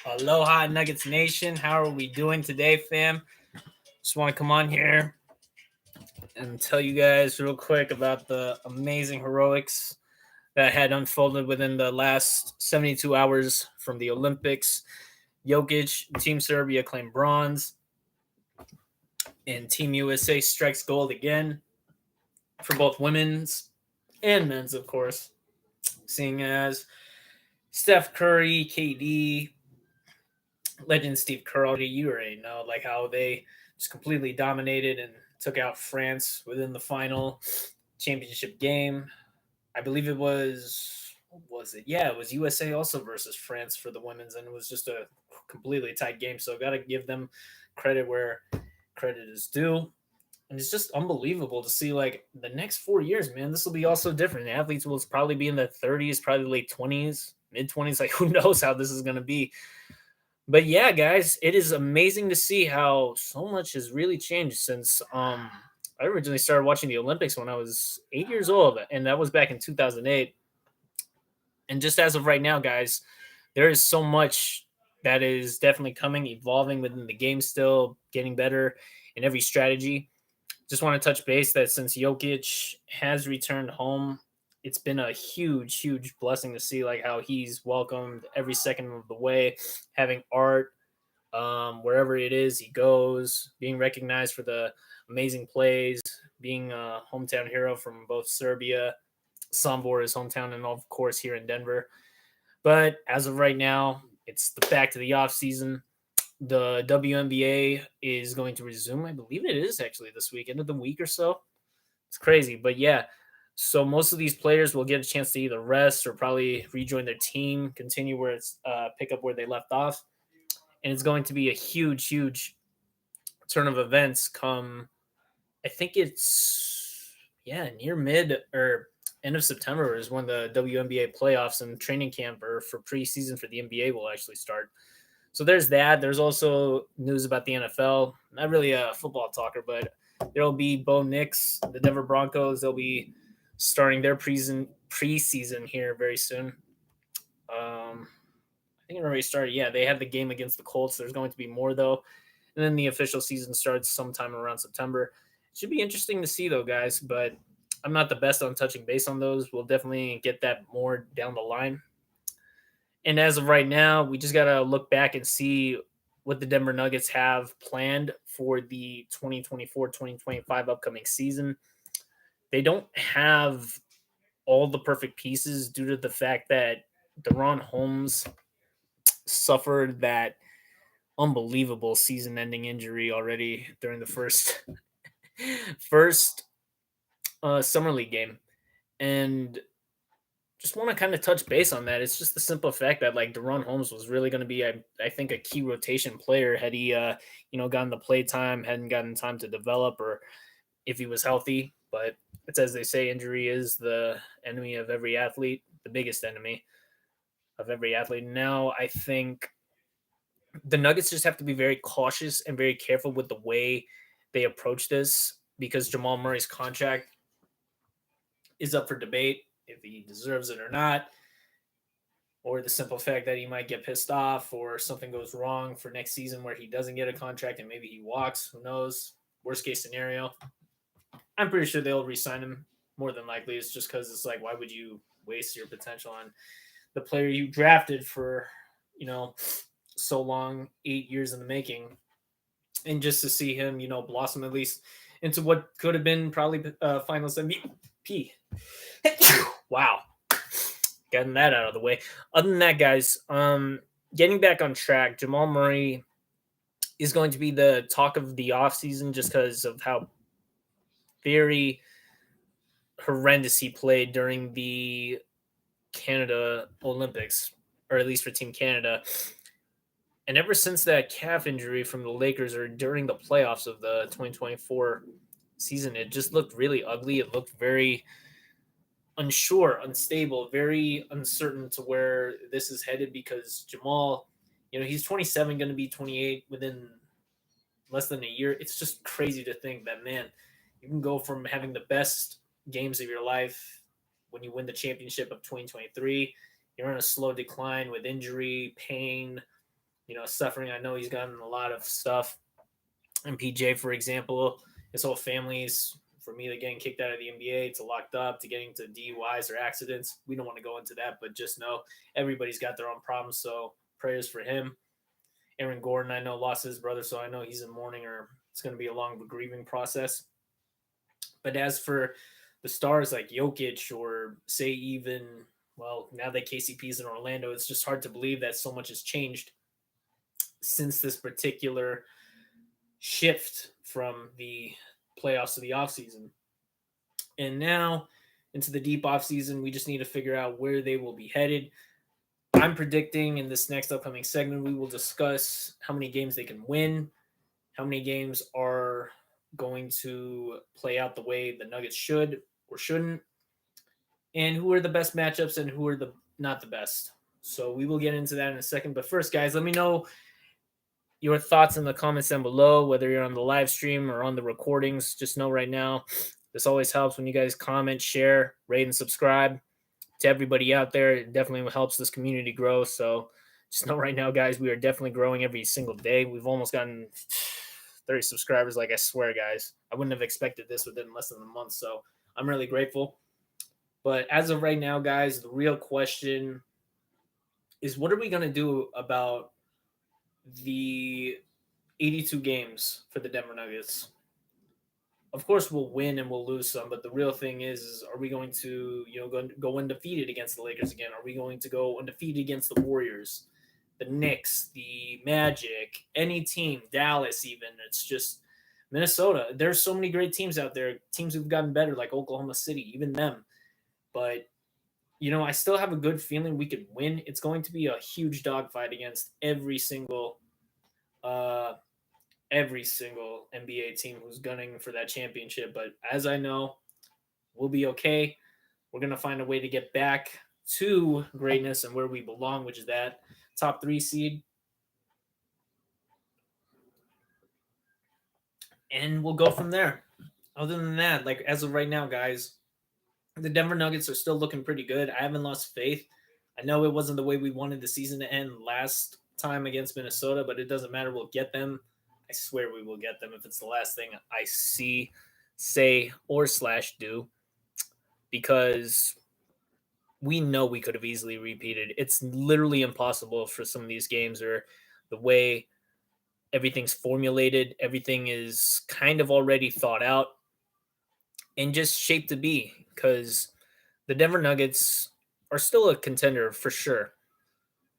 Aloha Nuggets Nation. How are we doing today, fam? Just want to come on here and tell you guys real quick about the amazing heroics that had unfolded within the last 72 hours from the Olympics. Jokic, Team Serbia claimed bronze, and Team USA strikes gold again for both women's and men's, of course. Seeing as Steph Curry, KD, legend Steve Kerr, you already know like how they just completely dominated and took out France within the final championship game. I believe it was it? Yeah, it was USA also versus France for the women's, and it was just a completely tight game. So got to give them credit where credit is due. And it's just unbelievable to see like the next 4 years, man. This will be also different. The athletes will probably be in the 30s, probably late 20s, mid 20s. Like who knows how this is going to be? But yeah, guys, it is amazing to see how so much has really changed since I originally started watching the Olympics when I was 8 years old, and that was back in 2008. And just as of right now, guys, there is so much that is definitely coming, evolving within the game, still getting better in every strategy. Just want to touch base that since Jokic has returned home, it's been a huge, huge blessing to see like how he's welcomed every second of the way, having art wherever it is he goes, being recognized for the amazing plays, being a hometown hero from both Serbia, Sombor, his hometown, and of course here in Denver. But as of right now, it's the back to the off season. The WNBA is going to resume. I believe it is actually this week, end of the week or so. It's crazy, but yeah. So most of these players will get a chance to either rest or probably rejoin their team, continue where it's pick up where they left off, and it's going to be a huge, huge turn of events. Come, I think it's near mid or end of September is when the WNBA playoffs and training camp or for preseason for the NBA will actually start. So there's that. There's also news about the NFL. Not really a football talker, but there'll be Bo Nix, the Denver Broncos. They'll be starting their preseason here very soon. I think it already started. Yeah, they have the game against the Colts. There's going to be more though, and then the official season starts sometime around September. It should be interesting to see though, guys. But I'm not the best on touching base on those. We'll definitely get that more down the line. And as of right now, we just got to look back and see what the Denver Nuggets have planned for the 2024-2025 upcoming season. They don't have all the perfect pieces due to the fact that Deron Holmes suffered that unbelievable season-ending injury already during the first summer league game, and just want to kind of touch base on that. It's just the simple fact that like Deron Holmes was really going to be, I think, a key rotation player had he, gotten the play time, hadn't gotten time to develop, or if he was healthy. But it's as they say, injury is the enemy of every athlete, the biggest enemy of every athlete. Now, I think the Nuggets just have to be very cautious and very careful with the way they approach this because Jamal Murray's contract is up for debate if he deserves it or not, or the simple fact that he might get pissed off or something goes wrong for next season where he doesn't get a contract and maybe he walks. Who knows? Worst case scenario. I'm pretty sure they'll re-sign him more than likely. It's just because it's like, why would you waste your potential on the player you drafted for, so long, 8 years in the making, and just to see him, blossom at least into what could have been probably Finals MVP. Wow, getting that out of the way. Other than that, guys, getting back on track, Jamal Murray is going to be the talk of the offseason just because of how very horrendous he played during the Canada Olympics, or at least for Team Canada. And ever since that calf injury from the Lakers or during the playoffs of the 2024 season, it just looked really ugly. It looked very unsure, unstable, very uncertain to where this is headed because Jamal, he's 27, going to be 28 within less than a year. It's just crazy to think that, man, you can go from having the best games of your life when you win the championship of 2023. You're on a slow decline with injury, pain, suffering. I know he's gotten a lot of stuff. And PJ, for example, his whole family's from either getting kicked out of the NBA to locked up to getting to DUIs or accidents. We don't want to go into that, but just know everybody's got their own problems. So prayers for him. Aaron Gordon, I know, lost his brother, so I know he's in mourning or it's going to be a long grieving process. But as for the stars like Jokic or say even, well, now that KCP's in Orlando, it's just hard to believe that so much has changed since this particular shift from the playoffs to the offseason. And now into the deep offseason, we just need to figure out where they will be headed. I'm predicting in this next upcoming segment, we will discuss how many games they can win, how many games are going to play out the way the Nuggets should or shouldn't, and who are the best matchups and who are the not the best. So we will get into that in a second. But first, guys, let me know your thoughts in the comments down below, whether you're on the live stream or on the recordings. Just know right now, this always helps when you guys comment, share, rate, and subscribe to everybody out there. It definitely helps this community grow. So just know right now, guys, we are definitely growing every single day. We've almost gotten 30 subscribers. Like, I swear, guys, I wouldn't have expected this within less than a month. So I'm really grateful. But as of right now, guys, the real question is what are we going to do about the 82 games for the Denver Nuggets? Of course, we'll win and we'll lose some, but the real thing is are we going to, go undefeated against the Lakers again? Are we going to go undefeated against the Warriors, the Knicks, the Magic, any team, Dallas even? It's just Minnesota. There's so many great teams out there, teams who've gotten better, like Oklahoma City, even them. But I still have a good feeling we could win. It's going to be a huge dogfight against uh, every single NBA team who's gunning for that championship. But as I know, we'll be okay. We're going to find a way to get back to greatness and where we belong, which is that top 3 seed. And we'll go from there. Other than that, like as of right now, guys, the Denver Nuggets are still looking pretty good. I haven't lost faith. I know it wasn't the way we wanted the season to end last time against Minnesota, but it doesn't matter. We'll get them. I swear we will get them if it's the last thing I see, say, or / do, because we know we could have easily repeated. It's literally impossible for some of these games or the way everything's formulated. Everything is kind of already thought out and just shaped to be because the Denver Nuggets are still a contender for sure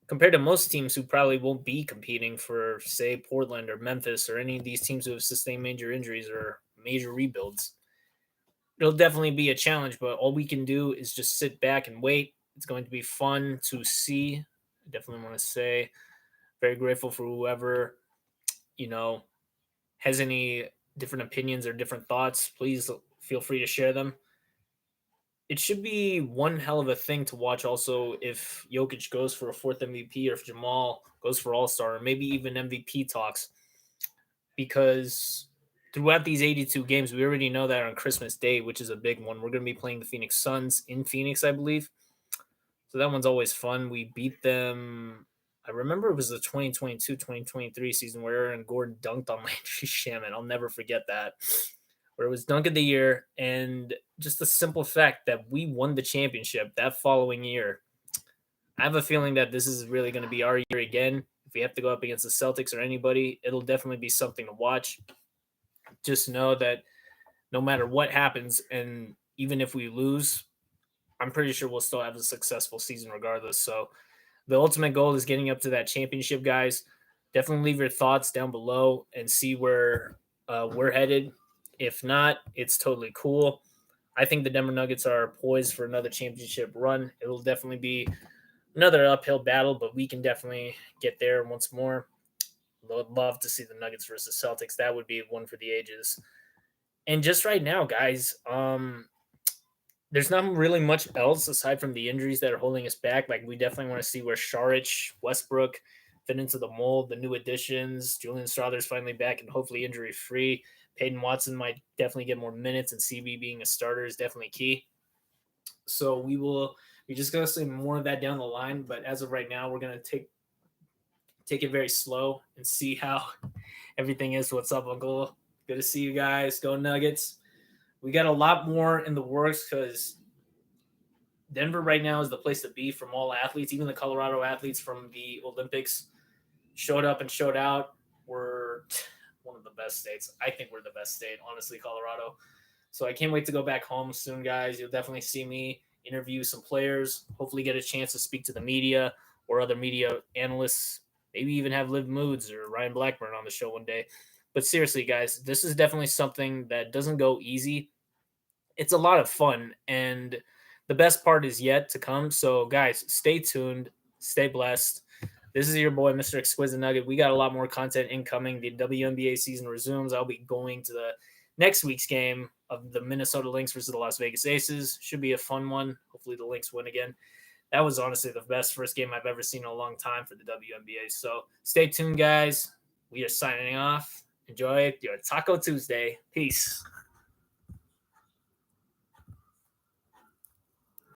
compared to most teams who probably won't be competing for, say, Portland or Memphis or any of these teams who have sustained major injuries or major rebuilds. It'll definitely be a challenge, but all we can do is just sit back and wait. It's going to be fun to see. I definitely want to say very grateful for whoever, has any different opinions or different thoughts. Please feel free to share them. It should be one hell of a thing to watch also if Jokic goes for a 4th MVP or if Jamal goes for All-Star or maybe even MVP talks, because throughout these 82 games, we already know that on Christmas Day, which is a big one, we're going to be playing the Phoenix Suns in Phoenix, I believe. So that one's always fun. We beat them. I remember it was the 2022-2023 season where Aaron Gordon dunked on Landry Shamet. I'll never forget that. Where it was dunk of the year, and just the simple fact that we won the championship that following year. I have a feeling that this is really going to be our year again. If we have to go up against the Celtics or anybody, it'll definitely be something to watch. Just know that no matter what happens, and even if we lose, I'm pretty sure we'll still have a successful season regardless. So the ultimate goal is getting up to that championship, guys. Definitely leave your thoughts down below and see where we're headed. If not, it's totally cool. I think the Denver Nuggets are poised for another championship run. It'll definitely be another uphill battle, but we can definitely get there once more. Would love to see the Nuggets versus Celtics. That would be one for the ages. And just right now, guys, there's not really much else aside from the injuries that are holding us back. Like, we definitely want to see where Saric, Westbrook fit into the mold, the new additions. Julian Strawther's finally back and hopefully injury-free. Peyton Watson might definitely get more minutes, and CB being a starter is definitely key. So we just going to see more of that down the line. But as of right now, we're going to take take it very slow and see how everything is. What's up, Uncle? Good to see you guys. Go Nuggets. We got a lot more in the works because Denver right now is the place to be from all athletes, even the Colorado athletes from the Olympics showed up and showed out. We're one of the best states. I think we're the best state, honestly, Colorado. So I can't wait to go back home soon, guys. You'll definitely see me interview some players, hopefully get a chance to speak to the media or other media analysts, maybe even have Liv Moods or Ryan Blackburn on the show one day. But seriously, guys, this is definitely something that doesn't go easy. It's a lot of fun, and the best part is yet to come. So, guys, stay tuned, stay blessed. This is your boy, Mr. Exquisite Nugget. We got a lot more content incoming. The WNBA season resumes. I'll be going to the next week's game of the Minnesota Lynx versus the Las Vegas Aces. Should be a fun one. Hopefully, the Lynx win again. That was honestly the best first game I've ever seen in a long time for the WNBA. So, stay tuned, guys. We are signing off. Enjoy your Taco Tuesday. Peace.